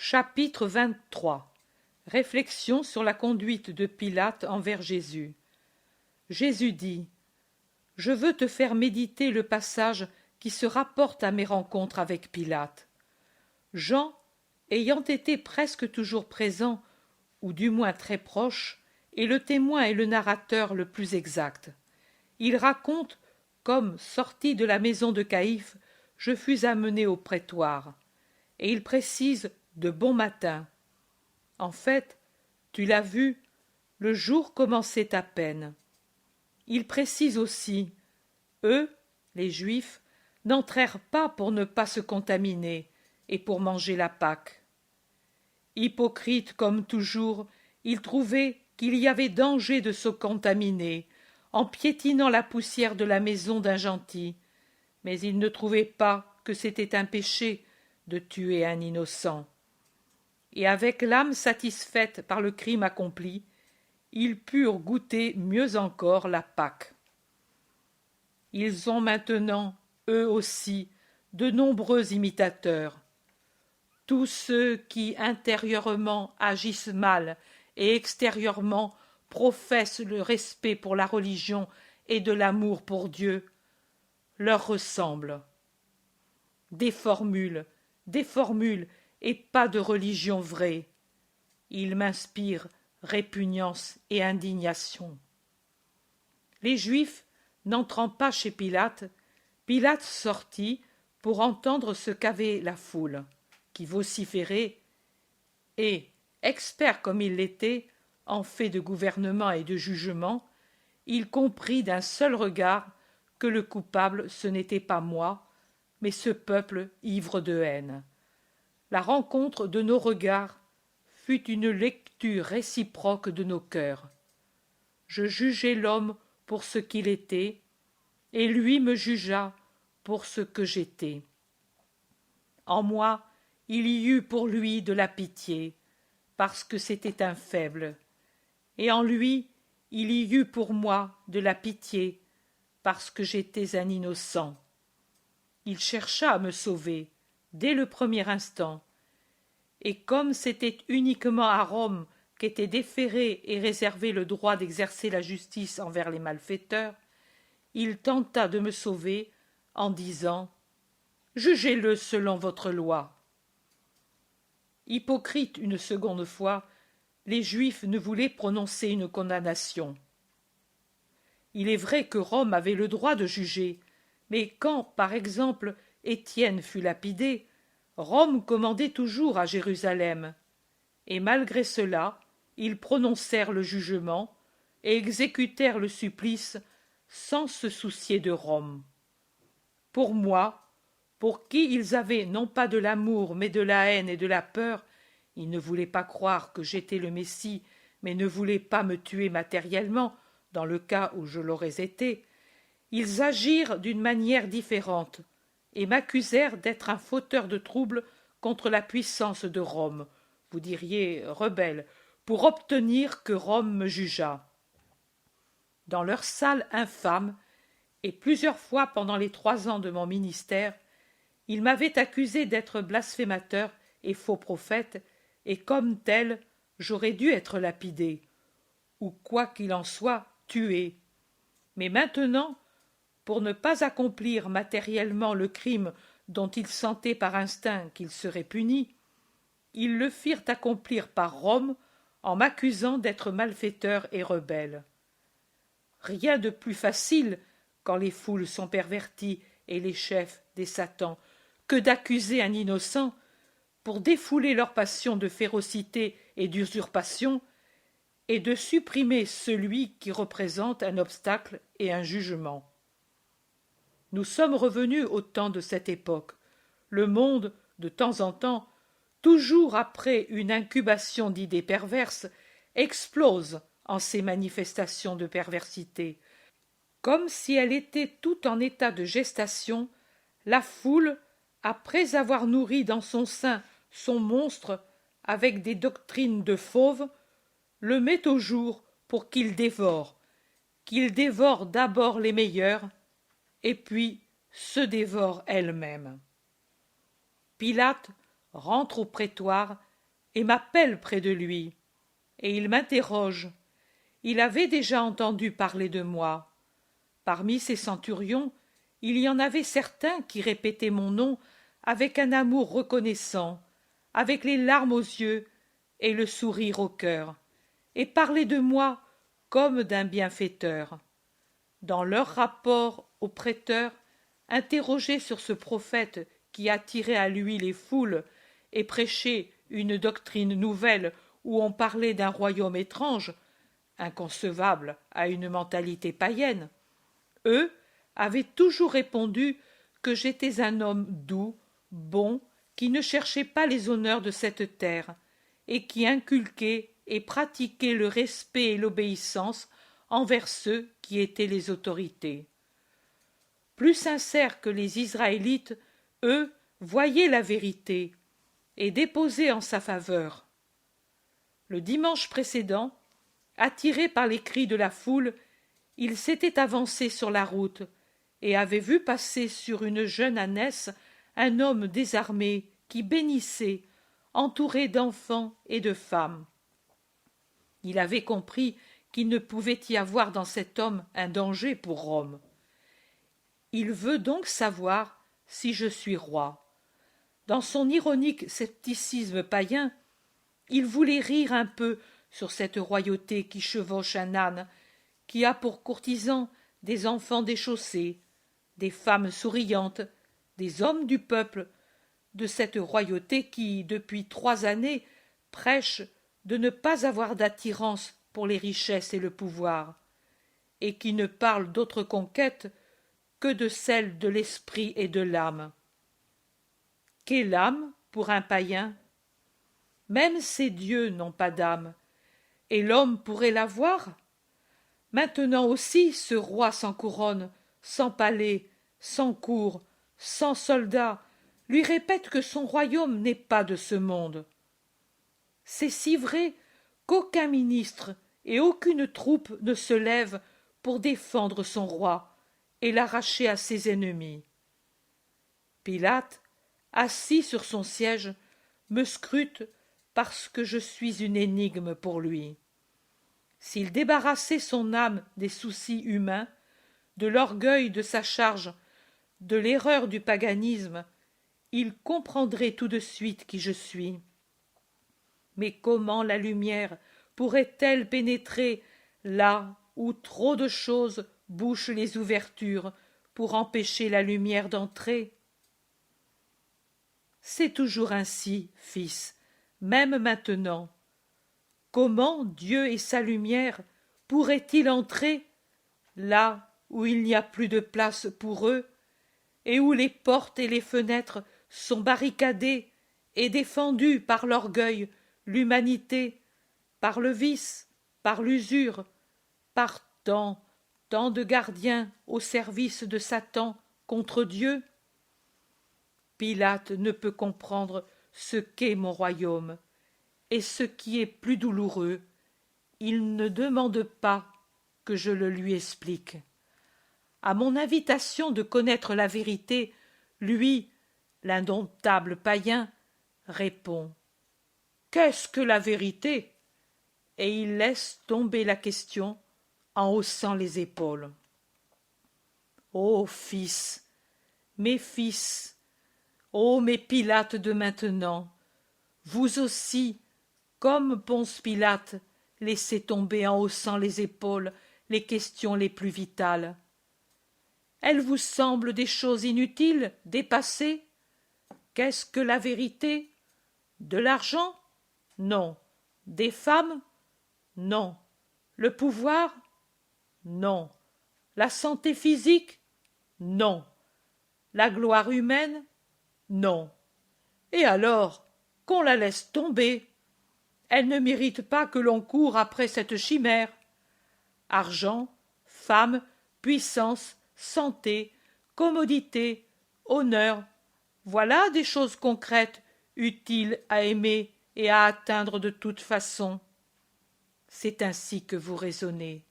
Chapitre 23. Réflexion sur la conduite de Pilate envers Jésus. Jésus dit: Je veux te faire méditer le passage qui se rapporte à mes rencontres avec Pilate. Jean, ayant été presque toujours présent, ou du moins très proche, est le témoin et le narrateur le plus exact. Il raconte comme, sorti de la maison de Caïphe, je fus amené au prétoire. Et il précise de bon matin. En fait, tu l'as vu, le jour commençait à peine. Il précise aussi, eux, les Juifs, n'entrèrent pas pour ne pas se contaminer et pour manger la Pâque. Hypocrite comme toujours, il trouvait qu'il y avait danger de se contaminer en piétinant la poussière de la maison d'un gentil, mais il ne trouvait pas que c'était un péché de tuer un innocent. Et avec l'âme satisfaite par le crime accompli, ils purent goûter mieux encore la Pâque. Ils ont maintenant, eux aussi, de nombreux imitateurs. Tous ceux qui intérieurement agissent mal et extérieurement professent le respect pour la religion et de l'amour pour Dieu, leur ressemblent. Des formules et pas de religion vraie. Ils m'inspirent répugnance et indignation. Les Juifs n'entrant pas chez Pilate, Pilate sortit pour entendre ce qu'avait la foule, qui vociférait, et, expert comme il l'était, en fait de gouvernement et de jugement, il comprit d'un seul regard que le coupable ce n'était pas moi, mais ce peuple ivre de haine. La rencontre de nos regards fut une lecture réciproque de nos cœurs. Je jugeai l'homme pour ce qu'il était, et lui me jugea pour ce que j'étais. En moi, il y eut pour lui de la pitié, parce que c'était un faible, et en lui, il y eut pour moi de la pitié, parce que j'étais un innocent. Il chercha à me sauver, dès le premier instant, et comme c'était uniquement à Rome qu'était déféré et réservé le droit d'exercer la justice envers les malfaiteurs, il tenta de me sauver en disant « Jugez-le selon votre loi ». Hypocrite une seconde fois, les Juifs ne voulaient prononcer une condamnation. Il est vrai que Rome avait le droit de juger, mais quand, par exemple, Étienne fut lapidé, Rome commandait toujours à Jérusalem, et malgré cela, ils prononcèrent le jugement et exécutèrent le supplice sans se soucier de Rome. Pour moi, pour qui ils avaient non pas de l'amour mais de la haine et de la peur, ils ne voulaient pas croire que j'étais le Messie, mais ne voulaient pas me tuer matériellement, dans le cas où je l'aurais été, ils agirent d'une manière différente, et m'accusèrent d'être un fauteur de troubles contre la puissance de Rome, vous diriez rebelle, pour obtenir que Rome me jugeât. Dans leur salle infâme, et plusieurs fois pendant les 3 ans de mon ministère, ils m'avaient accusé d'être blasphémateur et faux prophète, et comme tel, j'aurais dû être lapidé, ou quoi qu'il en soit, tué. Mais maintenant, pour ne pas accomplir matériellement le crime dont ils sentaient par instinct qu'il serait puni, ils le firent accomplir par Rome en m'accusant d'être malfaiteur et rebelle. Rien de plus facile, quand les foules sont perverties et les chefs des satans, que d'accuser un innocent pour défouler leur passion de férocité et d'usurpation et de supprimer celui qui représente un obstacle et un jugement. Nous sommes revenus au temps de cette époque. Le monde, de temps en temps, toujours après une incubation d'idées perverses, explose en ces manifestations de perversité. Comme si elle était tout en état de gestation, la foule, après avoir nourri dans son sein son monstre avec des doctrines de fauve, le met au jour pour qu'il dévore d'abord les meilleurs, et puis se dévore elle-même. Pilate rentre au prétoire et m'appelle près de lui. Et il m'interroge. Il avait déjà entendu parler de moi. Parmi ces centurions, il y en avait certains qui répétaient mon nom avec un amour reconnaissant, avec les larmes aux yeux et le sourire au cœur, et parlaient de moi comme d'un bienfaiteur. Dans leur rapport au prêteur, interrogé sur ce prophète qui attirait à lui les foules et prêchait une doctrine nouvelle où on parlait d'un royaume étrange, inconcevable à une mentalité païenne, eux avaient toujours répondu que j'étais un homme doux, bon, qui ne cherchait pas les honneurs de cette terre, et qui inculquait et pratiquait le respect et l'obéissance envers ceux qui étaient les autorités. Plus sincères que les Israélites, eux voyaient la vérité et déposaient en sa faveur. Le dimanche précédent, attiré par les cris de la foule, il s'était avancé sur la route et avait vu passer sur une jeune ânesse un homme désarmé qui bénissait, entouré d'enfants et de femmes. Il avait compris qu'il ne pouvait y avoir dans cet homme un danger pour Rome. Il veut donc savoir si je suis roi. Dans son ironique scepticisme païen, il voulait rire un peu sur cette royauté qui chevauche un âne, qui a pour courtisans des enfants déchaussés, des femmes souriantes, des hommes du peuple, de cette royauté qui, depuis 3 années, prêche de ne pas avoir d'attirance pour les richesses et le pouvoir, et qui ne parle d'autre conquête que de celle de l'esprit et de l'âme. Qu'est l'âme pour un païen? Même ces dieux n'ont pas d'âme, et l'homme pourrait l'avoir? Maintenant aussi ce roi sans couronne, sans palais, sans cour, sans soldats, lui répète que son royaume n'est pas de ce monde. C'est si vrai qu'aucun ministre et aucune troupe ne se lève pour défendre son roi et l'arracher à ses ennemis. Pilate, assis sur son siège, me scrute parce que je suis une énigme pour lui. S'il débarrassait son âme des soucis humains, de l'orgueil de sa charge, de l'erreur du paganisme, il comprendrait tout de suite qui je suis. Mais comment la lumière pourrait-elle pénétrer là où trop de choses bouchent les ouvertures pour empêcher la lumière d'entrer? C'est toujours ainsi, fils, même maintenant. Comment Dieu et sa lumière pourraient-ils entrer là où il n'y a plus de place pour eux et où les portes et les fenêtres sont barricadées et défendues par l'orgueil, l'humanité, par le vice, par l'usure, par tant de gardiens au service de Satan contre Dieu? Pilate ne peut comprendre ce qu'est mon royaume, et ce qui est plus douloureux, il ne demande pas que je le lui explique. À mon invitation de connaître la vérité, lui, l'indomptable païen, répond « Qu'est-ce que la vérité ?» et il laisse tomber la question en haussant les épaules. Ô fils, mes fils, ô mes Pilates de maintenant, vous aussi, comme Ponce Pilate, laissez tomber en haussant les épaules les questions les plus vitales. Elles vous semblent des choses inutiles, dépassées? Qu'est-ce que la vérité? De l'argent? Non. Des femmes? Non. Le pouvoir? Non. La santé physique? Non. La gloire humaine? Non. Et alors, qu'on la laisse tomber. Elle ne mérite pas que l'on court après cette chimère. Argent, femme, puissance, santé, commodité, honneur, voilà des choses concrètes, utiles à aimer et à atteindre de toute façon. C'est ainsi que vous raisonnez.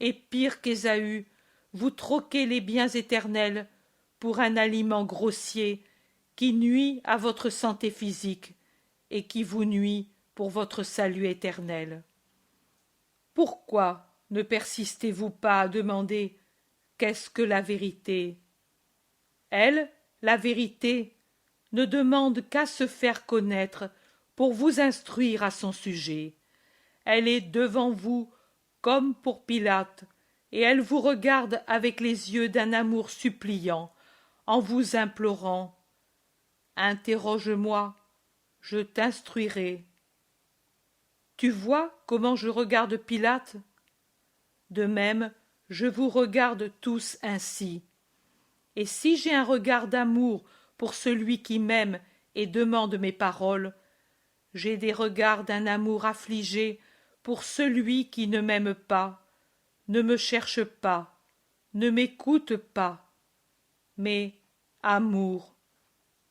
Et pire qu'Ésaü, vous troquez les biens éternels pour un aliment grossier qui nuit à votre santé physique et qui vous nuit pour votre salut éternel. Pourquoi ne persistez-vous pas à demander qu'est-ce que la vérité? Elle, la vérité, ne demande qu'à se faire connaître pour vous instruire à son sujet. Elle est devant vous comme pour Pilate, et elle vous regarde avec les yeux d'un amour suppliant, en vous implorant « Interroge-moi, je t'instruirai. » Tu vois comment je regarde Pilate? De même, je vous regarde tous ainsi. Et si j'ai un regard d'amour pour celui qui m'aime et demande mes paroles, j'ai des regards d'un amour affligé pour celui qui ne m'aime pas, ne me cherche pas, ne m'écoute pas. Mais amour,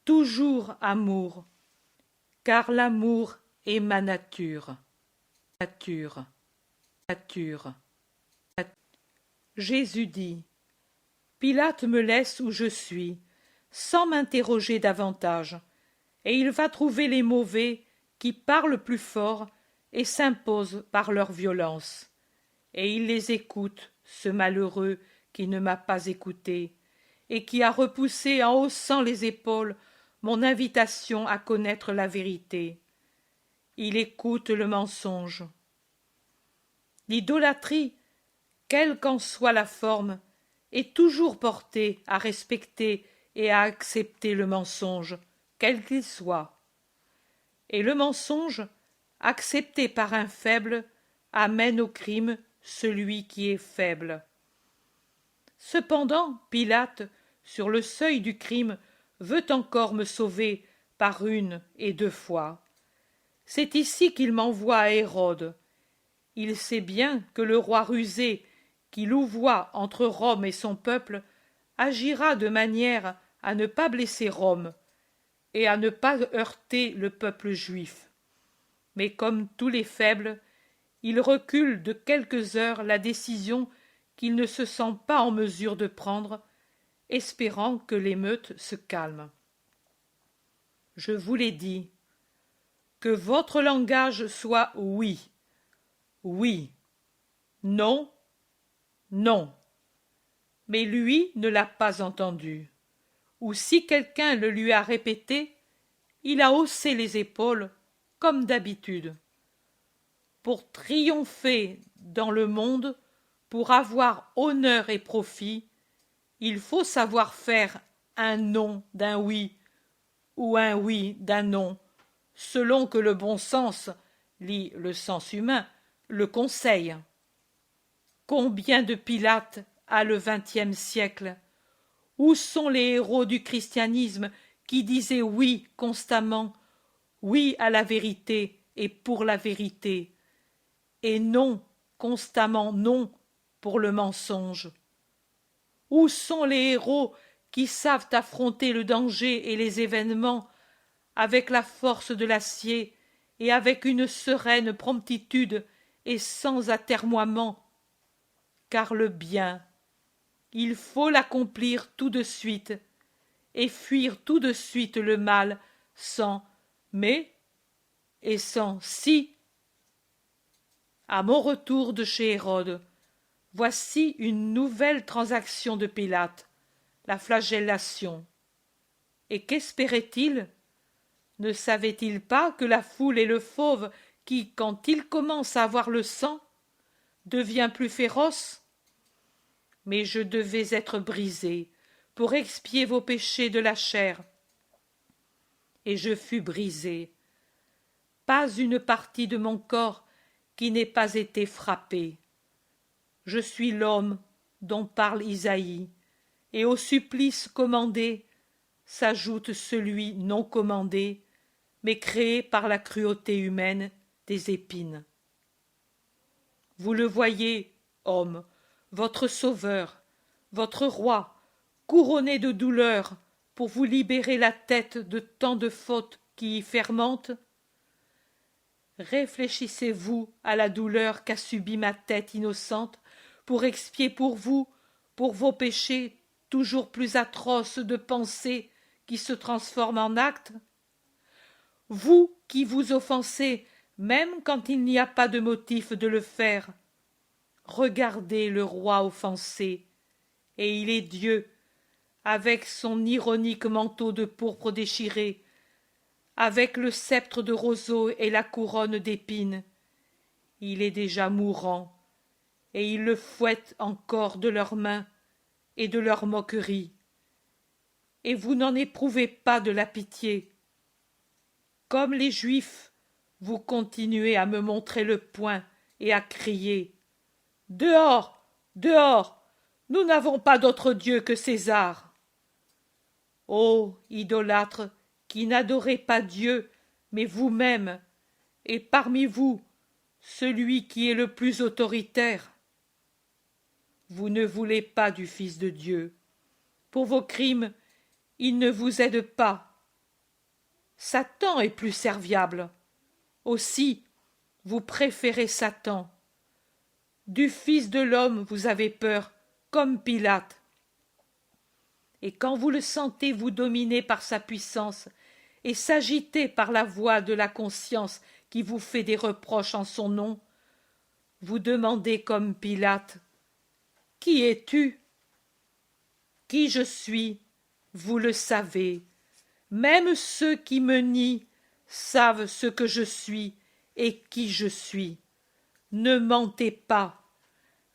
toujours amour, car l'amour est ma nature. Nature, nature. Jésus dit: Pilate me laisse où je suis, sans m'interroger davantage, et il va trouver les mauvais qui parlent plus fort et s'imposent par leur violence. Et il les écoute, ce malheureux qui ne m'a pas écouté, et qui a repoussé en haussant les épaules mon invitation à connaître la vérité. Il écoute le mensonge. L'idolâtrie, quelle qu'en soit la forme, est toujours portée à respecter et à accepter le mensonge, quel qu'il soit. Et le mensonge, accepté par un faible, amène au crime celui qui est faible. Cependant, Pilate, sur le seuil du crime, veut encore me sauver par une et deux fois. C'est ici qu'il m'envoie à Hérode. Il sait bien que le roi rusé, qui louvoie entre Rome et son peuple, agira de manière à ne pas blesser Rome et à ne pas heurter le peuple juif. Mais comme tous les faibles, il recule de quelques heures la décision qu'il ne se sent pas en mesure de prendre, espérant que l'émeute se calme. Je vous l'ai dit, que votre langage soit oui, oui, non, non. Mais lui ne l'a pas entendu. Ou si quelqu'un le lui a répété, il a haussé les épaules, comme d'habitude. Pour triompher dans le monde, pour avoir honneur et profit, il faut savoir faire un non d'un oui ou un oui d'un non, selon que le bon sens, lit le sens humain, le conseille. Combien de Pilates a le XXe siècle? Où sont les héros du christianisme qui disaient oui constamment, oui à la vérité et pour la vérité, et non constamment non pour le mensonge? Où sont les héros qui savent affronter le danger et les événements avec la force de l'acier et avec une sereine promptitude et sans atermoiement? Car le bien, il faut l'accomplir tout de suite et fuir tout de suite le mal sans mais et sans si. À mon retour de chez Hérode, voici une nouvelle transaction de Pilate, la flagellation. Et qu'espérait-il? Ne savait-il pas que la foule est le fauve qui, quand il commence à avoir le sang, devient plus féroce? Mais je devais être brisé pour expier vos péchés de la chair. Et je fus brisé. Pas une partie de mon corps qui n'ait pas été frappée. Je suis l'homme dont parle Isaïe, et au supplice commandé s'ajoute celui non commandé, mais créé par la cruauté humaine des épines. Vous le voyez, homme, votre sauveur, votre roi, couronné de douleurs pour vous libérer la tête de tant de fautes qui y fermentent? Réfléchissez-vous à la douleur qu'a subie ma tête innocente pour expier pour vous, pour vos péchés toujours plus atroces de pensées qui se transforment en actes? Vous qui vous offensez, même quand il n'y a pas de motif de le faire. Regardez le roi offensé, et il est Dieu, avec son ironique manteau de pourpre déchiré, avec le sceptre de roseau et la couronne d'épines. Il est déjà mourant, et ils le fouettent encore de leurs mains et de leurs moqueries. Et vous n'en éprouvez pas de la pitié. Comme les Juifs, vous continuez à me montrer le poing et à crier « Dehors, dehors, nous n'avons pas d'autre Dieu que César !» Ô idolâtres, qui n'adorez pas Dieu, mais vous-même, et parmi vous, celui qui est le plus autoritaire. Vous ne voulez pas du Fils de Dieu. Pour vos crimes, il ne vous aide pas. Satan est plus serviable. Aussi, vous préférez Satan. Du Fils de l'homme vous avez peur, comme Pilate. Et quand vous le sentez vous dominer par sa puissance et s'agiter par la voix de la conscience qui vous fait des reproches en son nom, vous demandez comme Pilate « Qui es-tu » ? Qui je suis, vous le savez. Même ceux qui me nient savent ce que je suis et qui je suis. Ne mentez pas.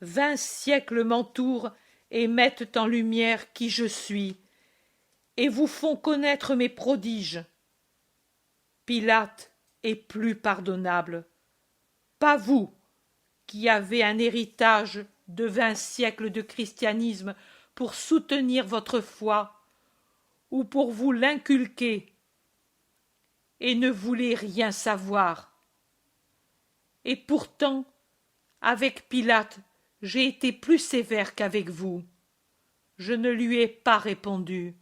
20 siècles m'entourent et mettent en lumière qui je suis, et vous font connaître mes prodiges. Pilate est plus pardonnable. Pas vous, qui avez un héritage de 20 siècles de christianisme pour soutenir votre foi, ou pour vous l'inculquer, et ne voulez rien savoir. Et pourtant, avec Pilate, j'ai été plus sévère qu'avec vous. Je ne lui ai pas répondu.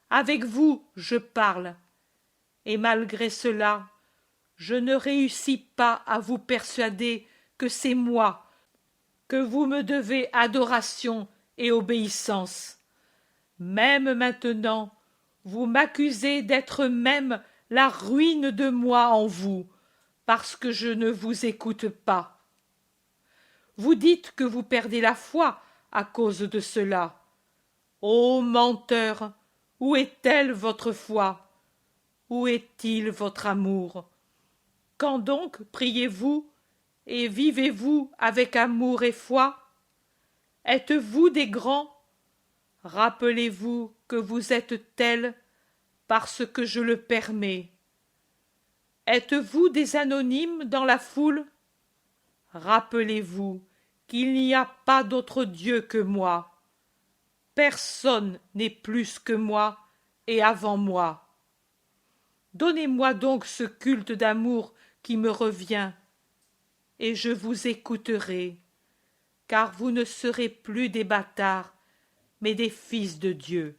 Avec vous, je parle, et malgré cela, je ne réussis pas à vous persuader que c'est moi, que vous me devez adoration et obéissance. Même maintenant, vous m'accusez d'être même la ruine de moi en vous, parce que je ne vous écoute pas. Vous dites que vous perdez la foi à cause de cela. Ô menteur, où est-elle votre foi? Où est-il votre amour? Quand donc priez-vous et vivez-vous avec amour et foi? Êtes-vous des grands? Rappelez-vous que vous êtes tels parce que je le permets. Êtes-vous des anonymes dans la foule? Rappelez-vous qu'il n'y a pas d'autre Dieu que moi. Personne n'est plus que moi et avant moi. Donnez-moi donc ce culte d'amour qui me revient, et je vous écouterai, car vous ne serez plus des bâtards, mais des fils de Dieu.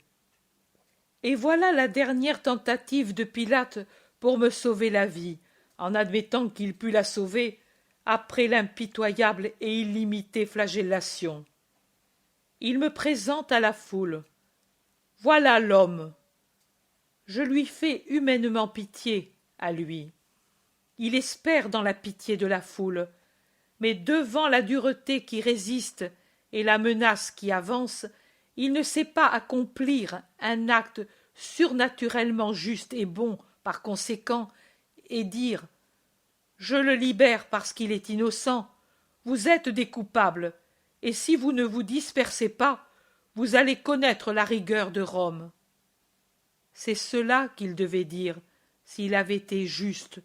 Et voilà la dernière tentative de Pilate pour me sauver la vie, en admettant qu'il pût la sauver après l'impitoyable et illimitée flagellation. Il me présente à la foule. Voilà l'homme. Je lui fais humainement pitié, à lui. Il espère dans la pitié de la foule, mais devant la dureté qui résiste et la menace qui avance, il ne sait pas accomplir un acte surnaturellement juste et bon par conséquent, et dire « Je le libère parce qu'il est innocent, vous êtes des coupables, et si vous ne vous dispersez pas, vous allez connaître la rigueur de Rome. » C'est cela qu'il devait dire, s'il avait été juste,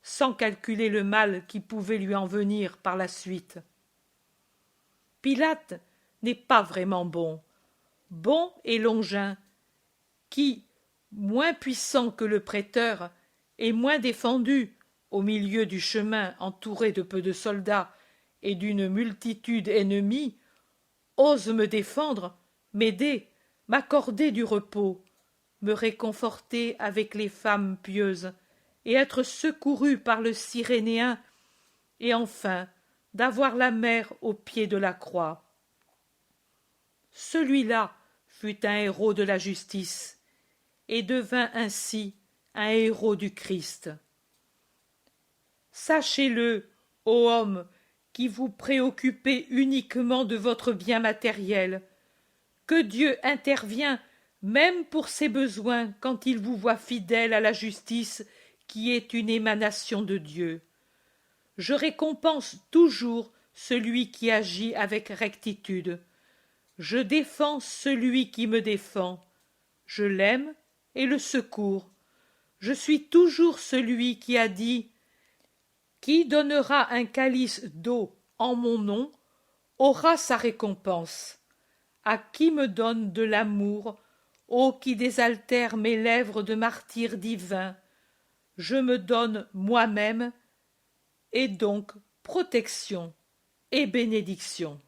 sans calculer le mal qui pouvait lui en venir par la suite. Pilate n'est pas vraiment bon, bon et Longin, qui, moins puissant que le prêteur, et moins défendu, au milieu du chemin entouré de peu de soldats et d'une multitude ennemie, ose me défendre, m'aider, m'accorder du repos, me réconforter avec les femmes pieuses, et être secouru par le Cyrénéen, et enfin d'avoir la mère au pied de la croix. Celui-là fut un héros de la justice, et devint ainsi un héros du Christ. Sachez-le, ô homme, qui vous préoccupez uniquement de votre bien matériel, que Dieu intervient même pour ses besoins quand il vous voit fidèle à la justice qui est une émanation de Dieu. Je récompense toujours celui qui agit avec rectitude. Je défends celui qui me défend. Je l'aime et le secours. Je suis toujours celui qui a dit « Qui donnera un calice d'eau en mon nom aura sa récompense. À qui me donne de l'amour, ô qui désaltère mes lèvres de martyr divin, je me donne moi-même, et donc protection et bénédiction.